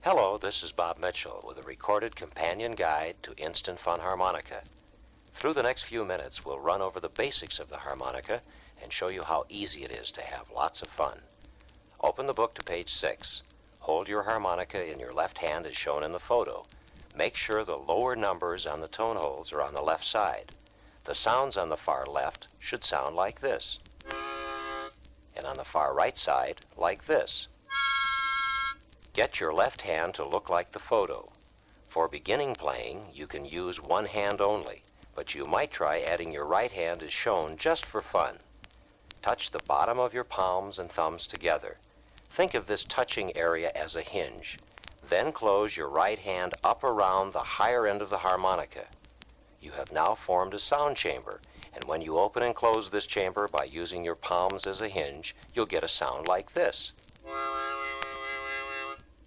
Hello, this is Bob Mitchell with a recorded companion guide to Instant Fun Harmonica. Through the next few minutes, we'll run over the basics of the harmonica and show you how easy it is to have lots of fun. Open the book to page 6. Hold your harmonica in your left hand as shown in the photo. Make sure the lower numbers on the tone holes are on the left side. The sounds on the far left should sound like this, and on the far right side like this. Get your left hand to look like the photo. For beginning playing, you can use one hand only, but you might try adding your right hand as shown just for fun. Touch the bottom of your palms and thumbs together. Think of this touching area as a hinge. Then close your right hand up around the higher end of the harmonica. You have now formed a sound chamber, and when you open and close this chamber by using your palms as a hinge, you'll get a sound like this.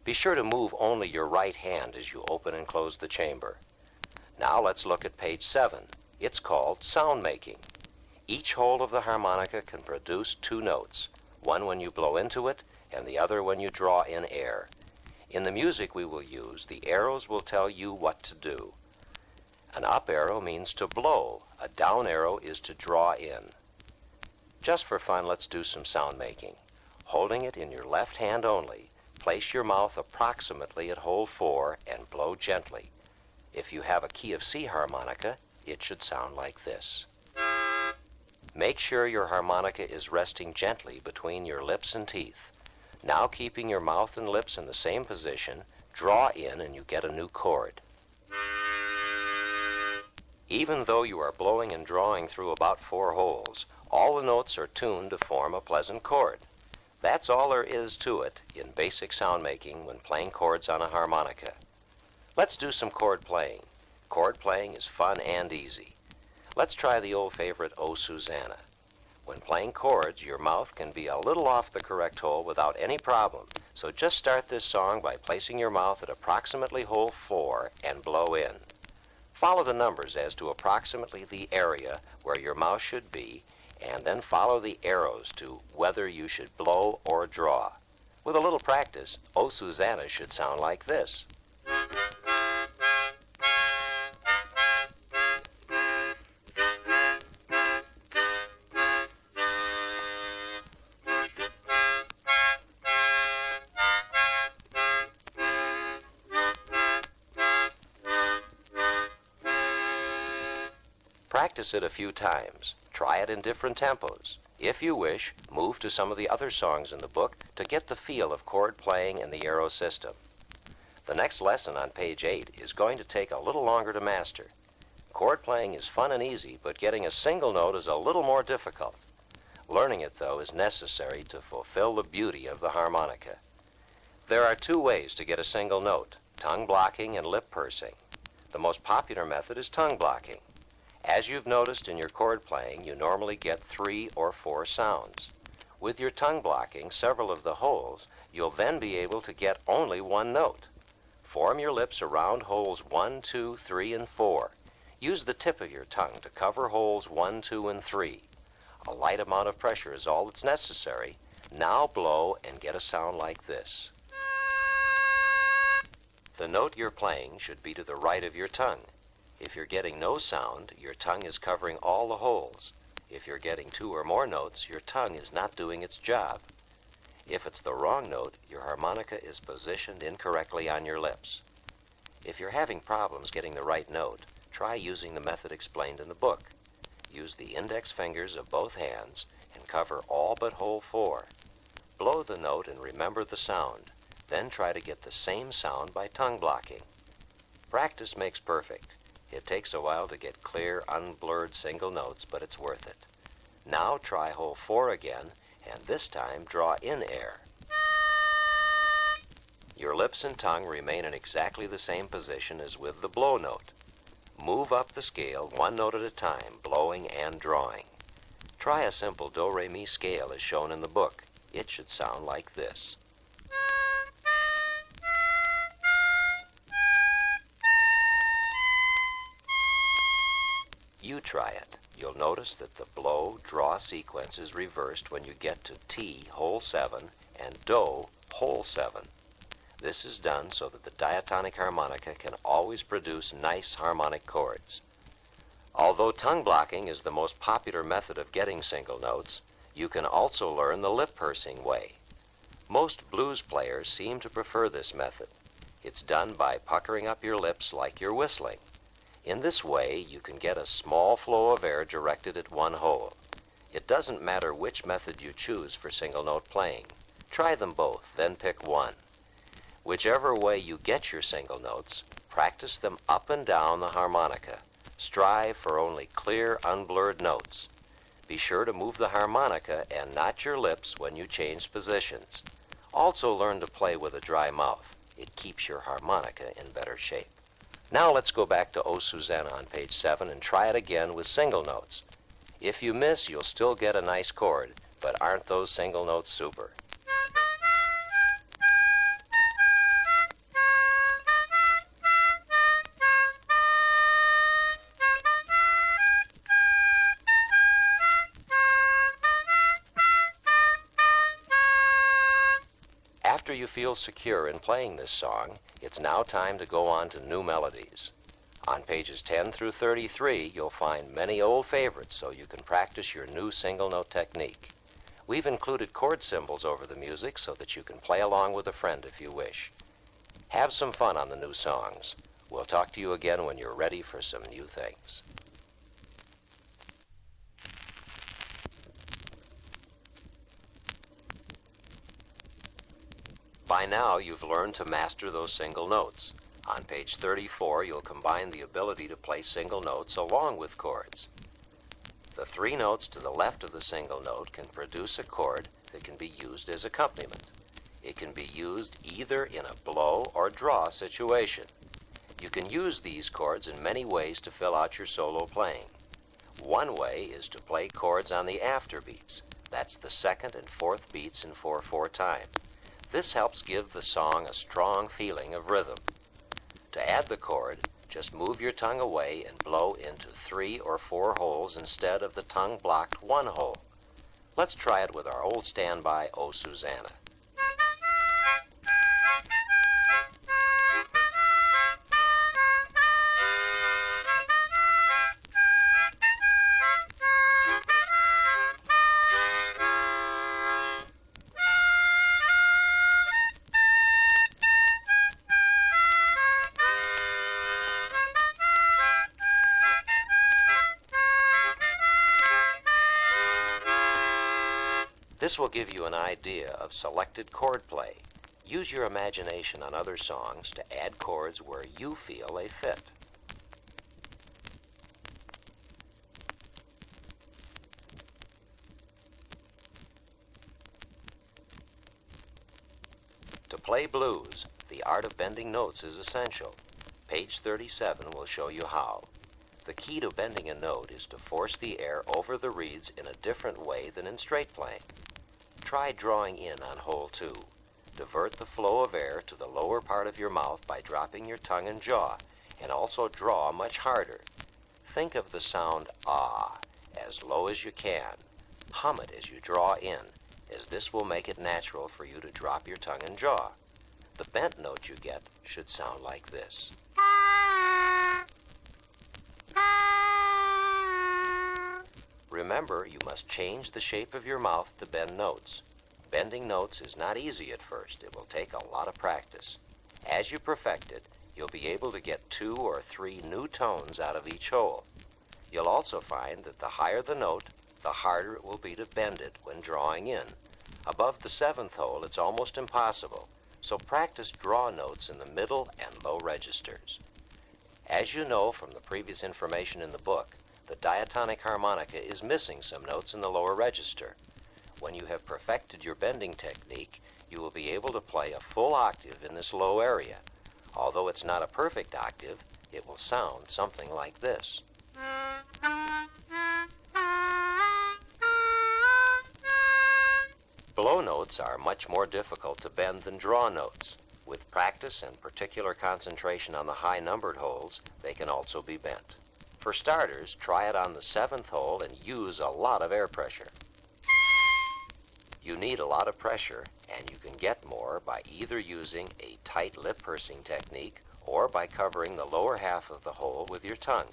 Be sure to move only your right hand as you open and close the chamber. Now let's look at page 7. It's called sound making. Each hole of the harmonica can produce two notes, one when you blow into it and the other when you draw in air. In the music we will use, the arrows will tell you what to do. An up arrow means to blow. A down arrow is to draw in. Just for fun, let's do some sound making. Holding it in your left hand only, place your mouth approximately at hole 4 and blow gently. If you have a key of C harmonica, it should sound like this. Make sure your harmonica is resting gently between your lips and teeth. Now, keeping your mouth and lips in the same position, draw in and you get a new chord. Even though you are blowing and drawing through about 4 holes, all the notes are tuned to form a pleasant chord. That's all there is to it in basic sound making when playing chords on a harmonica. Let's do some chord playing. Chord playing is fun and easy. Let's try the old favorite O Susanna. When playing chords, your mouth can be a little off the correct hole without any problem, so just start this song by placing your mouth at approximately hole 4 and blow in. Follow the numbers as to approximately the area where your mouth should be, and then follow the arrows to whether you should blow or draw. With a little practice, O Susanna should sound like this. Practice it a few times. Try it in different tempos. If you wish, move to some of the other songs in the book to get the feel of chord playing and the arrow system. The next lesson on page 8 is going to take a little longer to master. Chord playing is fun and easy, but getting a single note is a little more difficult. Learning it, though, is necessary to fulfill the beauty of the harmonica. There are 2 ways to get a single note: tongue blocking and lip pursing. The most popular method is tongue blocking. As you've noticed in your chord playing, you normally get 3 or 4 sounds. With your tongue blocking several of the holes, you'll then be able to get only 1 note. Form your lips around holes 1, 2, 3, and 4. Use the tip of your tongue to cover holes 1, 2, and 3. A light amount of pressure is all that's necessary. Now blow and get a sound like this. The note you're playing should be to the right of your tongue. If you're getting no sound, your tongue is covering all the holes. If you're getting 2 or more notes, your tongue is not doing its job. If it's the wrong note, your harmonica is positioned incorrectly on your lips. If you're having problems getting the right note, try using the method explained in the book. Use the index fingers of both hands and cover all but hole 4. Blow the note and remember the sound. Then try to get the same sound by tongue blocking. Practice makes perfect. It takes a while to get clear, unblurred single notes, but it's worth it. Now try hole 4 again, and this time draw in air. Your lips and tongue remain in exactly the same position as with the blow note. Move up the scale 1 note at a time, blowing and drawing. Try a simple do-re-mi scale as shown in the book. It should sound like this. You try it. You'll notice that the blow-draw sequence is reversed when you get to T, hole 7, and Do, hole 7. This is done so that the diatonic harmonica can always produce nice harmonic chords. Although tongue blocking is the most popular method of getting single notes, you can also learn the lip pursing way. Most blues players seem to prefer this method. It's done by puckering up your lips like you're whistling. In this way, you can get a small flow of air directed at one hole. It doesn't matter which method you choose for single note playing. Try them both, then pick one. Whichever way you get your single notes, practice them up and down the harmonica. Strive for only clear, unblurred notes. Be sure to move the harmonica and not your lips when you change positions. Also learn to play with a dry mouth. It keeps your harmonica in better shape. Now let's go back to O Susanna on page 7 and try it again with single notes. If you miss, you'll still get a nice chord, but aren't those single notes super? After you feel secure in playing this song, it's now time to go on to new melodies. On pages 10 through 33, you'll find many old favorites so you can practice your new single note technique. We've included chord symbols over the music so that you can play along with a friend if you wish. Have some fun on the new songs. We'll talk to you again when you're ready for some new things. By now, you've learned to master those single notes. On page 34, you'll combine the ability to play single notes along with chords. The three notes to the left of the single note can produce a chord that can be used as accompaniment. It can be used either in a blow or draw situation. You can use these chords in many ways to fill out your solo playing. One way is to play chords on the afterbeats. That's the second and fourth beats in 4/4 time. This helps give the song a strong feeling of rhythm. To add the chord, just move your tongue away and blow into 3 or 4 holes instead of the tongue-blocked 1 hole. Let's try it with our old standby, O Susanna. This will give you an idea of selected chord play. Use your imagination on other songs to add chords where you feel they fit. To play blues, the art of bending notes is essential. Page 37 will show you how. The key to bending a note is to force the air over the reeds in a different way than in straight playing. Try drawing in on hole 2. Divert the flow of air to the lower part of your mouth by dropping your tongue and jaw, and also draw much harder. Think of the sound ah as low as you can. Hum it as you draw in, as this will make it natural for you to drop your tongue and jaw. The bent note you get should sound like this. Remember, you must change the shape of your mouth to bend notes. Bending notes is not easy at first. It will take a lot of practice. As you perfect it, you'll be able to get 2 or 3 new tones out of each hole. You'll also find that the higher the note, the harder it will be to bend it when drawing in. Above the 7th hole, it's almost impossible, so practice draw notes in the middle and low registers. As you know from the previous information in the book, the diatonic harmonica is missing some notes in the lower register. When you have perfected your bending technique, you will be able to play a full octave in this low area. Although it's not a perfect octave, it will sound something like this. Blow notes are much more difficult to bend than draw notes. With practice and particular concentration on the high-numbered holes, they can also be bent. For starters, try it on the 7th hole and use a lot of air pressure. You need a lot of pressure, And you can get more by either using a tight lip pursing technique or by covering the lower half of the hole with your tongue.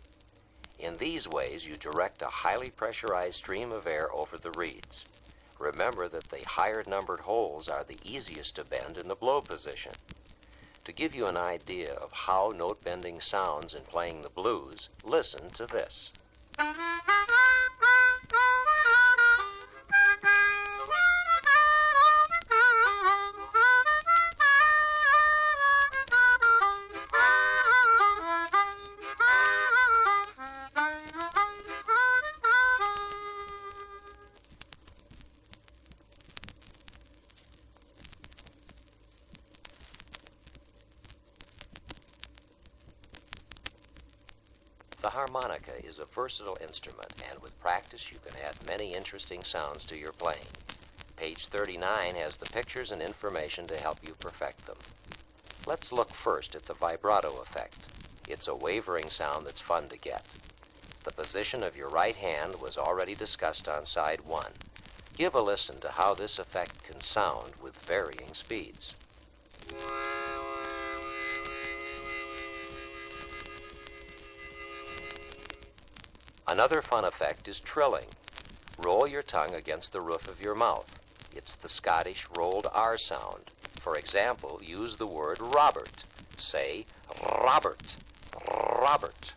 In these ways, you direct a highly pressurized stream of air over the reeds. Remember that the higher numbered holes are the easiest to bend in the blow position. To give you an idea of how note bending sounds in playing the blues, listen to this. The harmonica is a versatile instrument, and with practice you can add many interesting sounds to your playing. Page 39 has the pictures and information to help you perfect them. Let's look first at the vibrato effect. It's a wavering sound that's fun to get. The position of your right hand was already discussed on side 1. Give a listen to how this effect can sound with varying speeds. Another fun effect is trilling. Roll your tongue against the roof of your mouth. It's the Scottish rolled R sound. For example, use the word Robert. Say, Robert, Robert.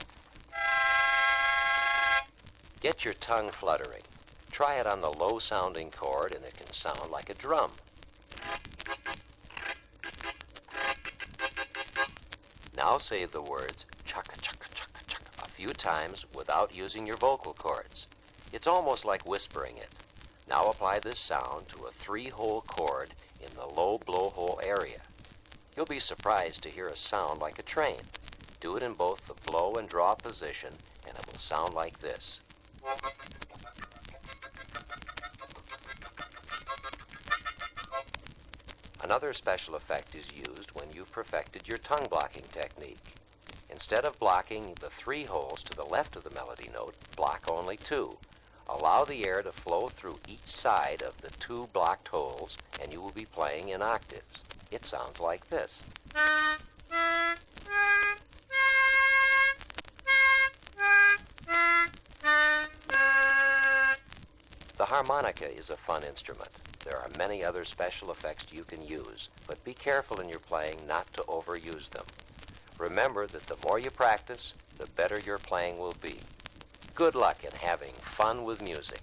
Get your tongue fluttering. Try it on the low-sounding chord and it can sound like a drum. Now say the words chaka chaka chaka chaka a few times without using your vocal cords. It's almost like whispering it. Now apply this sound to a 3-hole chord in the low blowhole area. You'll be surprised to hear a sound like a train. Do it in both the blow and draw position and it will sound like this. Another special effect is used when you've perfected your tongue blocking technique. Instead of blocking the 3 holes to the left of the melody note, block only 2. Allow the air to flow through each side of the 2 blocked holes and you will be playing in octaves. It sounds like this. The harmonica is a fun instrument. There are many other special effects you can use, but be careful in your playing not to overuse them. Remember that the more you practice, the better your playing will be. Good luck in having fun with music.